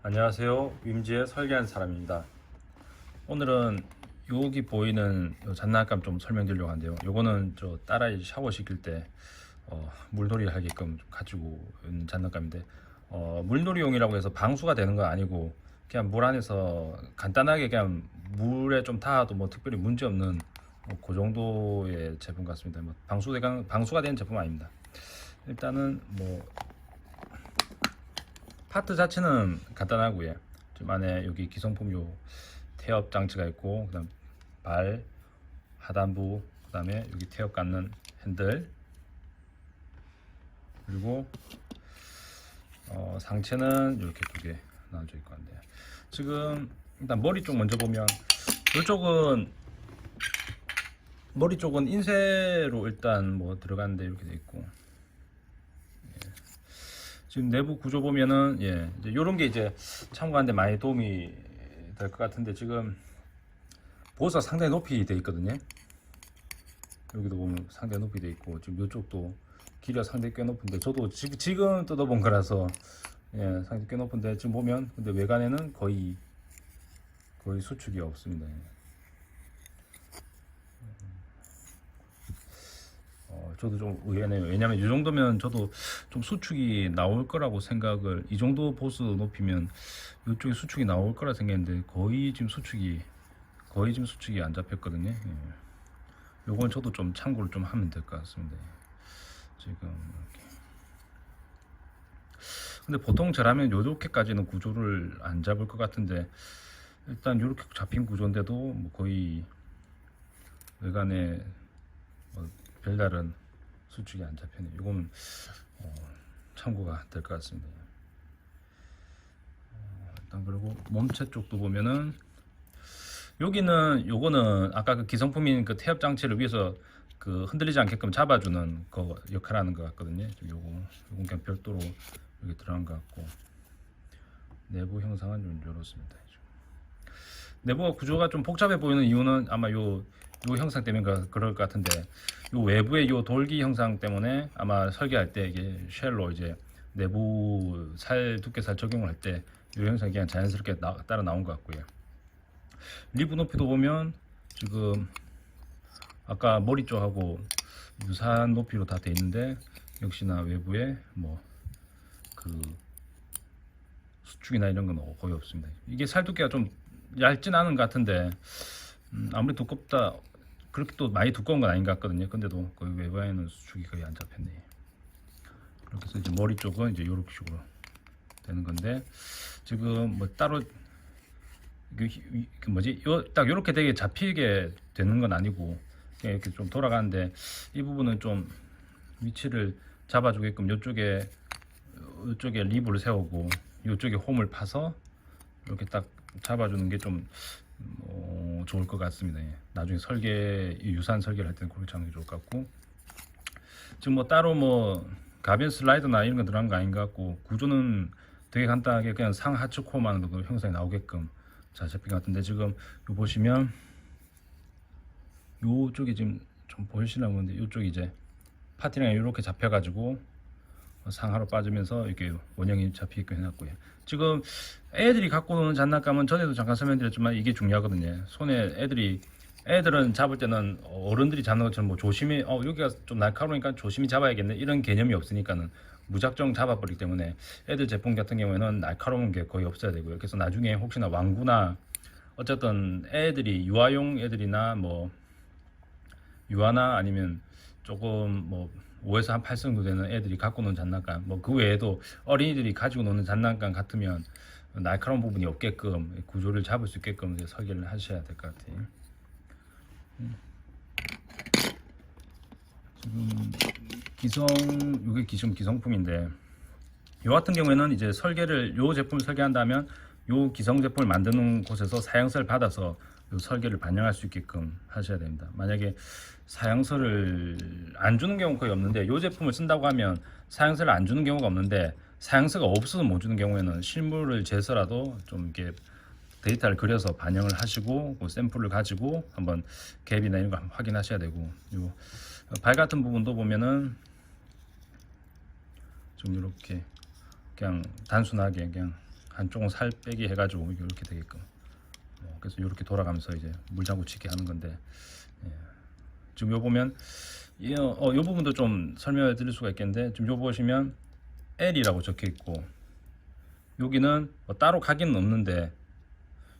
안녕하세요. 윈지의 설계한 사람입니다. 오늘은 여기 보이는 요 장난감 좀 설명드리려고 하는데요. 요거는 저 딸아이 샤워 시킬 때 물놀이 하게끔 가지고 온 장난감인데 물놀이용이라고 해서 방수가 되는 건 아니고 그냥 물 안에서 간단하게 그냥 물에 좀 닿아도 뭐 특별히 문제 없는 그 정도의 제품 같습니다. 뭐 방수가 된 제품 아닙니다. 일단은 뭐 파트 자체는 간단하고요. 좀 안에 여기 기성품 요 태엽 장치가 있고, 그다음 발 하단부, 그다음에 여기 태엽 깎는 핸들, 그리고 상체는 이렇게 두 개 나눠져 있고 한데요. 지금 일단 머리 쪽 먼저 보면 이쪽은 머리 쪽은 인쇄로 일단 뭐 들어가는데 이렇게 돼 있고, 지금 내부 구조 보면은 이제 요런 게 이제 참고하는데 많이 도움이 될 것 같은데, 지금 보수가 상당히 높이 돼 있거든요. 여기도 보면 상당히 높이 돼 있고, 지금 이쪽도 길이가 상당히 꽤 높은데, 저도 지금 뜯어본 거라서 상당히 꽤 높은데, 지금 보면 근데 외관에는 거의 수축이 없습니다. 저도 좀 의외네요. 왜냐면 이 정도면 저도 좀 수축이 나올 거라고 생각을, 이 정도 보수 높이면 이쪽에 수축이 나올 거라 생각했는데 거의 지금 수축이 안 잡혔거든요. 요건 저도 좀 참고를 좀 하면 될 것 같습니다. 지금 이렇게. 근데 보통 저라면 요렇게까지는 구조를 안 잡을 것 같은데, 일단 요렇게 잡힌 구조인데도 뭐 거의 외관에 뭐 별다른 수축이 안 잡히네. 이거는 참고가 될 것 같습니다. 일단 그리고 몸체 쪽도 보면은 요거는 아까 그 기성품인 그 태엽 장치를 위해서 그 흔들리지 않게끔 잡아주는 거 역할하는 것 같거든요. 요건 그냥 별도로 여기 들어간 것 같고, 내부 형상은 좀 이렇습니다. 내부가 구조가 좀 복잡해 보이는 이유는 아마 요 형상 때문에 그럴 것 같은데, 요 외부의 요 돌기 형상 때문에 아마 설계할 때 이게 쉘로 이제 내부 두께살 적용을 할 때 요 형상이 그냥 자연스럽게 따라 나온 것 같고요. 리브 높이도 보면 지금 아까 머리 쪽하고 유사한 높이로 다 돼 있는데, 역시나 외부에 뭐 그 수축이나 이런 건 거의 없습니다. 이게 살 두께가 좀 얇진 않은 것 같은데, 아무리 두껍다 그렇게 또 많이 두꺼운 건 아닌 것 같거든요. 근데도 거의 외부에는 수축이 거의 안 잡혔네. 그렇게 해서 이제 머리 쪽은 이제 이렇게 식으로 되는 건데, 지금 뭐 따로 그 뭐지 딱 이렇게 되게 잡히게 되는 건 아니고 그냥 이렇게 좀 돌아가는데, 이 부분은 좀 위치를 잡아주게끔 이쪽에 립을 세우고 이쪽에 홈을 파서 이렇게 딱 잡아주는 게 좀 좋을 것 같습니다. 나중에 유사한 설계를 할 때는 그렇게 잡는 게 좋을 것 같고, 지금 뭐 따로 뭐 가변 슬라이드나 이런 거 들어간 거 아닌 것 같고, 구조는 되게 간단하게 그냥 상하측 홈하는 그 형상이 나오게끔 잘 잡힌 것 같은데, 지금 요 보시면 요쪽이 지금 좀 보이시나 보는데, 요쪽이 이제 파티랑이 이렇게 잡혀가지고 상하로 빠지면서 이렇게 원형이 잡히게끔 해놨고요. 지금 애들이 갖고 노는 장난감은 전에도 잠깐 설명드렸지만 이게 중요하거든요. 손에 애들은 잡을 때는 어른들이 잡는 것처럼 뭐 조심히 여기가 좀 날카로우니까 조심히 잡아야겠네 이런 개념이 없으니까는 무작정 잡아버리기 때문에, 애들 제품 같은 경우에는 날카로운 게 거의 없어야 되고요. 그래서 나중에 혹시나 왕구나 어쨌든 애들이 유아용 애들이나 뭐 유아나 아니면 조금 뭐 5에서 한 8세 정도 되는 애들이 갖고 노는 장난감, 뭐 그 외에도 어린이들이 가지고 노는 장난감 같으면 날카로운 부분이 없게끔 구조를 잡을 수 있게끔 설계를 하셔야 될 것 같아요. 지금 이게 기성품인데, 요 같은 경우에는 이제 요 제품을 설계한다면 요 기성 제품을 만드는 곳에서 사양서를 받아서 요 설계를 반영할 수 있게끔 하셔야 됩니다. 만약에 사양서를 안 주는 경우는 거의 없는데, 요 제품을 쓴다고 하면 사양서를 안 주는 경우가 없는데, 사양서가 없어서 못 주는 경우에는 실물을 재서라도 좀 이렇게 데이터를 그려서 반영을 하시고 그 샘플을 가지고 한번 갭이나 이런 거 확인하셔야 되고, 요 발 같은 부분도 보면은 좀 이렇게 그냥 단순하게 그냥 한쪽은 살 빼기 해가지고 이렇게 되게끔. 그래서 이렇게 돌아가면서 이제 물장구 치게 하는 건데, 예. 지금 요 보면 요 부분도 좀 설명을 드릴 수가 있겠는데, 지금 요 보시면 L이라고 적혀 있고, 여기는 뭐 따로 각인은 없는데,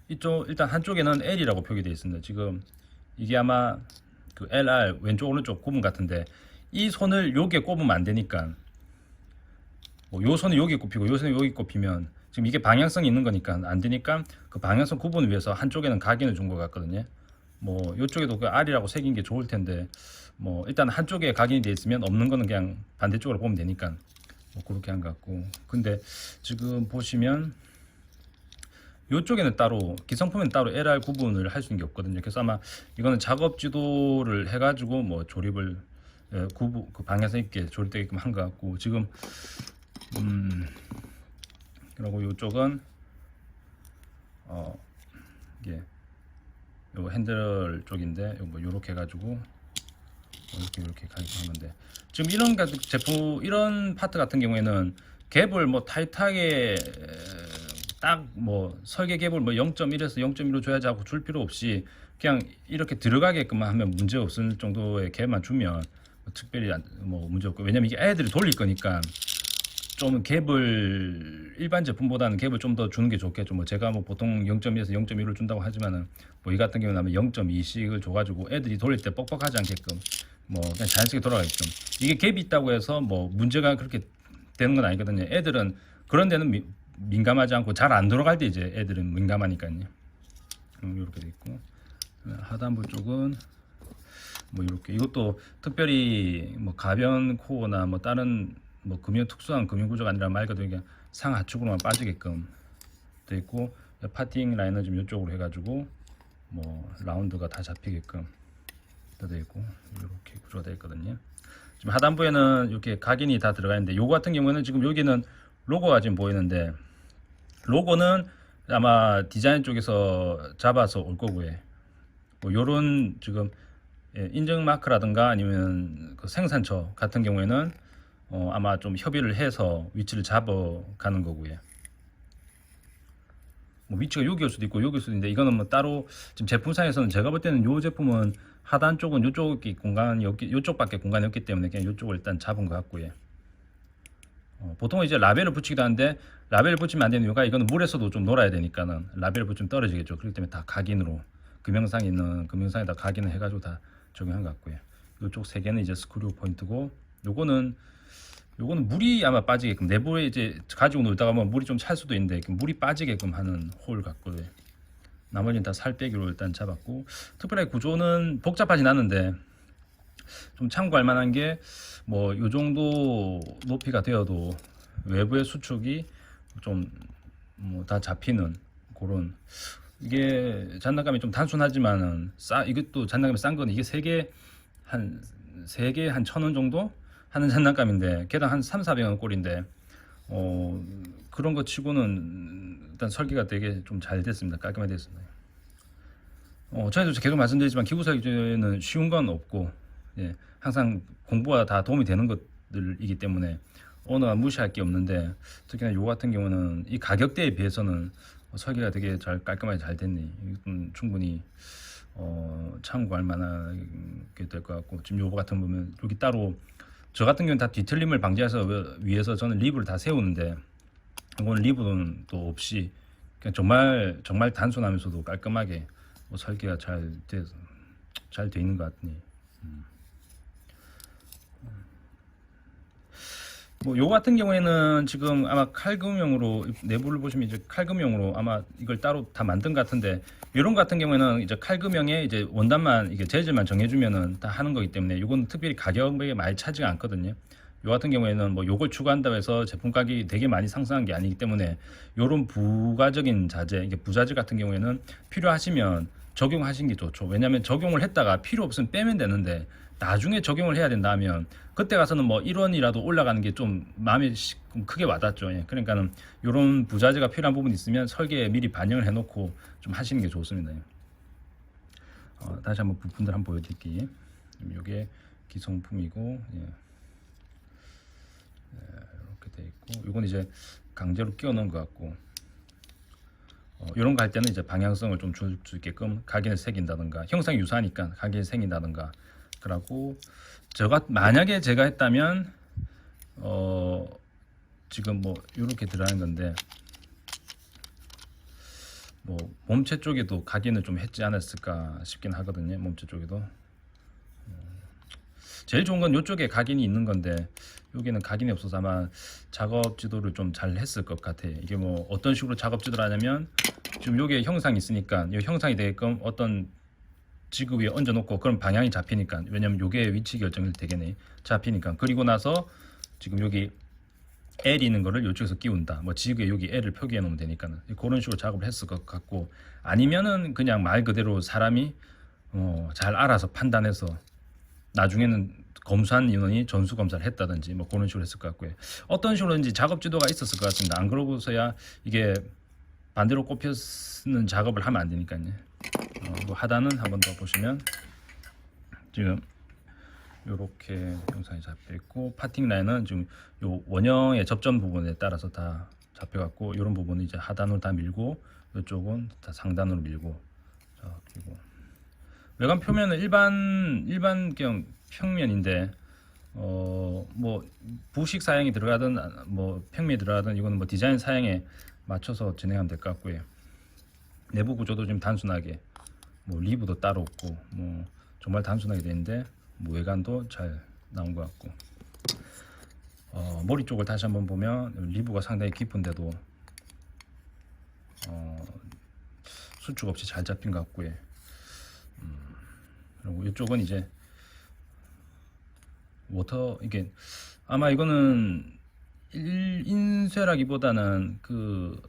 이쪽 일단 한쪽에는 L이라고 표기되어 있습니다. 지금 이게 아마 그 LR 왼쪽 오른쪽 구분 같은데, 이 손을 여기에 꼽으면 안 되니까, 뭐 요 손을 여기 꼽히고 요 손을 여기 꼽히면 지금 이게 방향성이 있는 거니까 안 되니까, 그 방향성 구분을 위해서 한쪽에는 각인을 준 것 같거든요. 뭐 이쪽에도 그 R이라고 새긴 게 좋을 텐데, 뭐 일단 한쪽에 각인이 돼 있으면 없는 거는 그냥 반대쪽으로 보면 되니까 뭐 그렇게 한 것 같고. 근데 지금 보시면 이쪽에는 따로 기성품에는 따로 LR 구분을 할 수 있는 게 없거든요. 그래서 아마 이거는 작업 지도를 해가지고 뭐 조립을 그 방향성 있게 조립되게끔 한 것 같고, 지금 그리고 이쪽은 이게 요 핸들 쪽인데 뭐 요렇게 해가지고 이렇게 가게끔 하는데, 지금 이런 제품 이런 파트 같은 경우에는 갭을 뭐 타이트하게 딱 뭐 설계 갭을 뭐 0.1에서 0.1로 줘야지 하고 줄 필요 없이 그냥 이렇게 들어가게끔 하면 문제 없을 정도의 갭만 주면 뭐 특별히 뭐 문제 없고, 왜냐면 이게 애들이 돌릴 거니까 좀 갭을 일반 제품보다는 갭을 좀 더 주는 게 좋겠죠. 뭐 제가 뭐 보통 0.2에서 0.1을 준다고 하지만은 뭐 이 같은 경우는 0.2씩을 줘가지고 애들이 돌릴 때 뻑뻑하지 않게끔 뭐 그냥 자연스럽게 돌아가게끔. 이게 갭이 있다고 해서 뭐 문제가 그렇게 되는 건 아니거든요. 애들은 그런 데는 민감하지 않고 잘 안 돌아갈 때 이제 애들은 민감하니까요. 이렇게 돼 있고, 하단부 쪽은 뭐 이렇게, 이것도 특별히 뭐 가변 코어나 뭐 다른 뭐 특수한 금융 구조가 아니라 말 그대로 그냥 상하축으로만 빠지게끔 돼 있고, 파팅 라인은 지금 이쪽으로 해가지고 뭐 라운드가 다 잡히게끔 돼 있고, 이렇게 구조가 되어 있거든요. 지금 하단부에는 이렇게 각인이 다 들어가 있는데, 요거 같은 경우에는 지금 여기는 로고가 지금 보이는데, 로고는 아마 디자인 쪽에서 잡아서 올 거고요. 뭐 요런 지금 인증 마크라든가 아니면 그 생산처 같은 경우에는 아마 좀 협의를 해서 위치를 잡아가는 거고요. 뭐 위치가 여기일 수도 있고 여기일 수도 있는데, 이거는 뭐 따로 지금 제품상에서는 제가 볼 때는 요 제품은 하단 쪽은 요쪽이 공간이 없기, 요쪽밖에 공간이 없기 때문에 그냥 요쪽을 일단 잡은 것 같고요. 보통 이제 라벨을 붙이기도 하는데, 라벨을 붙이면 안 되는 이유가 이거는 물에서도 좀 놀아야 되니까는 라벨을 붙이면 떨어지겠죠. 그렇기 때문에 다 각인으로 금형상에 있는 금형상에다 각인을 해가지고 다 적용한 것 같고요. 이쪽 세 개는 이제 스크류 포인트고, 요거는 물이 아마 빠지게끔 내부에 이제 가지고 놀다가 뭐 물이 좀 찰 수도 있는데 물이 빠지게끔 하는 홀 같고요. 나머지는 다 살 빼기로 일단 잡았고, 특별하게 구조는 복잡하진 않은데 좀 참고할 만한 게 뭐 요 정도 높이가 되어도 외부의 수축이 좀 뭐 다 잡히는 그런, 이게 장난감이 좀 단순하지만은 이것도 장난감이 싼 건 이게 세 개 한 1,000원 정도 하는 장난감인데 개당 한 300~400원 꼴인데 그런 거 치고는 일단 설계가 되게 좀 잘 됐습니다. 깔끔하게 됐습니다. 저희도 계속 말씀드리지만 기구사 규제는 쉬운 건 없고, 예, 항상 공부가 다 도움이 되는 것들이기 때문에 언어가 무시할 게 없는데, 특히나 요 같은 경우는 이 가격대에 비해서는 설계가 되게 잘 깔끔하게 잘 됐네. 이건 충분히 참고할 만하게 될 것 같고, 지금 요거 같은 거 보면 여기 따로 저 같은 경우는 다 뒤틀림을 방지해서 위에서 저는 리브를 다 세우는데, 이거는 리브는 또 없이 그냥 정말 단순하면서도 깔끔하게 설계가 잘 돼 있는 것 같니. 뭐 요 같은 경우에는 지금 아마 칼금형으로 내부를 보시면 이제 칼금형으로 아마 이걸 따로 다 만든 것 같은데, 이런 것 같은 경우에는 이제 칼금형에 이제 원단만 이게 재질만 정해주면은 다 하는 거기 때문에 이건 특별히 가격에 많이 차지가 않거든요. 요 같은 경우에는 뭐 요걸 추가한다고 해서 제품 가격이 되게 많이 상승한 게 아니기 때문에, 요런 부가적인 자재, 이게 부자재 같은 경우에는 필요하시면 적용하시는 게 좋죠. 왜냐하면 적용을 했다가 필요 없으면 빼면 되는데, 나중에 적용을 해야 된다 하면 그때 가서는 뭐 1원이라도 올라가는 게 좀 마음이 크게 와닿죠. 예. 그러니까는 이런 부자재가 필요한 부분이 있으면 설계에 미리 반영을 해놓고 좀 하시는 게 좋습니다. 다시 한번 부품들 한번 보여드릴게요. 이게 기성품이고, 예. 이렇게 돼 있고, 이건 이제 강제로 끼워 넣은 것 같고, 이런 거 할 때는 이제 방향성을 좀 줄 수 있게끔 각인을 새긴다든가, 형상이 유사하니까 각인이 생긴다든가. 그러고 만약에 제가 했다면 지금 뭐 이렇게 들어가는 건데, 뭐 몸체 쪽에도 각인을 좀 했지 않았을까 싶긴 하거든요. 몸체 쪽에도 제일 좋은 건 이쪽에 각인이 있는 건데, 여기는 각인이 없어서 아마 작업 지도를 좀 잘 했을 것 같아요. 이게 뭐 어떤 식으로 작업 지도를 하냐면, 지금 여기에 형상이 있으니까 이 형상이 되게끔 어떤 지구 위에 얹어놓고, 그럼 방향이 잡히니까, 왜냐면 요게 위치 결정이 되겠네, 잡히니까. 그리고 나서 지금 여기 L이 있는 거를 이쪽에서 끼운다, 뭐 지구에 여기 L을 표기해 놓으면 되니까는 그런 식으로 작업을 했을 것 같고, 아니면은 그냥 말 그대로 사람이 잘 알아서 판단해서 나중에는 검수한 인원이 전수 검사를 했다든지 뭐 그런 식으로 했을 것 같고요. 어떤 식으로든지 작업 지도가 있었을 것 같습니다. 안 그러고서야 이게 반대로 꼽혀쓰는 작업을 하면 안 되니까요. 뭐 하단은 한번 더 보시면 지금 이렇게 형상이 잡혀 있고, 파팅 라인은 지금 요 원형의 접점 부분에 따라서 다 잡혀갖고, 이런 부분은 이제 하단으로 다 밀고, 이쪽은 다 상단으로 밀고. 자, 그리고 외관 표면은 일반경 평면인데, 뭐 부식 사양이 들어가든 뭐 평면이 들어가든, 이거는 뭐 디자인 사양에 맞춰서 진행하면 될 것 같고요. 내부 구조도 좀 단순하게, 뭐 리브도 따로 없고, 뭐 정말 단순하게 되는데, 뭐 외관도 잘 나온 것 같고, 머리 쪽을 다시 한번 보면 리브가 상당히 깊은데도 수축 없이 잘 잡힌 것 같고요. 그리고 이쪽은 이제 이게 아마 이거는 인쇄라기보다는 그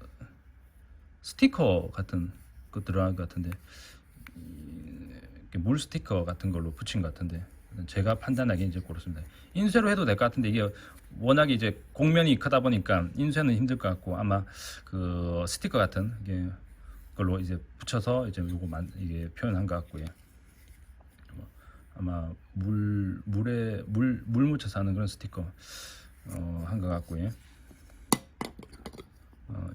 스티커 같은 거 들어간 것 같은데, 물 스티커 같은 걸로 붙인 것 같은데, 제가 판단하기엔 이제 그렇습니다. 인쇄로 해도 될 것 같은데, 이게 워낙에 이제 곡면이 크다 보니까 인쇄는 힘들 것 같고, 아마 그 스티커 같은 게 걸로 이제 붙여서 이제 이게 표현한 것 같고요. 아마 물 묻혀서 하는 그런 스티커 한 것 같고요.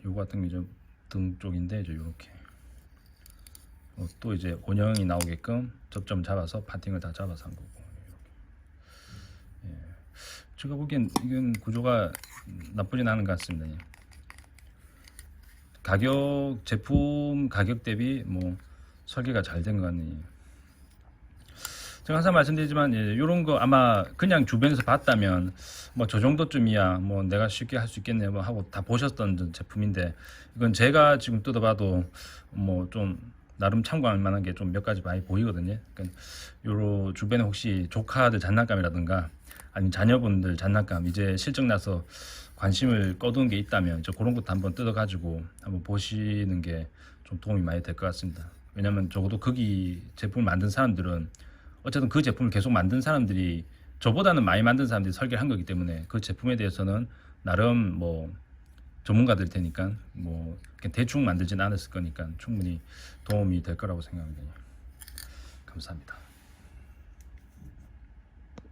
요거 같은 게 좀 등 쪽인데, 이제 요렇게 또 이제 원형이 나오게끔 접점 잡아서 파팅을 다 잡아서 한 거고. 예. 제가 보기엔 이건 구조가 나쁘진 않은 것 같습니다. 예. 제품 가격 대비 뭐 설계가 잘 된 것 같네요. 제가 항상 말씀드리지만, 이런 거 아마 그냥 주변에서 봤다면 뭐 저 정도쯤이야 뭐 내가 쉽게 할 수 있겠네 뭐 하고 다 보셨던 제품인데, 이건 제가 지금 뜯어봐도 뭐 좀 나름 참고할 만한 게 좀 몇 가지 많이 보이거든요. 그러니까 요런 주변에 혹시 조카들 장난감이라든가 아니면 자녀분들 장난감 이제 실적 나서 관심을 꺼두는 게 있다면, 그런 것도 한번 뜯어가지고 한번 보시는 게 좀 도움이 많이 될 것 같습니다. 왜냐면 적어도 거기 제품을 만든 사람들은 어쨌든 그 제품을 계속 만든 사람들이, 저보다는 많이 만든 사람들이 설계를 한 거기 때문에, 그 제품에 대해서는 나름 뭐 전문가들 테니까 뭐 대충 만들지는 않았을 거니까 충분히 도움이 될 거라고 생각합니다. 감사합니다.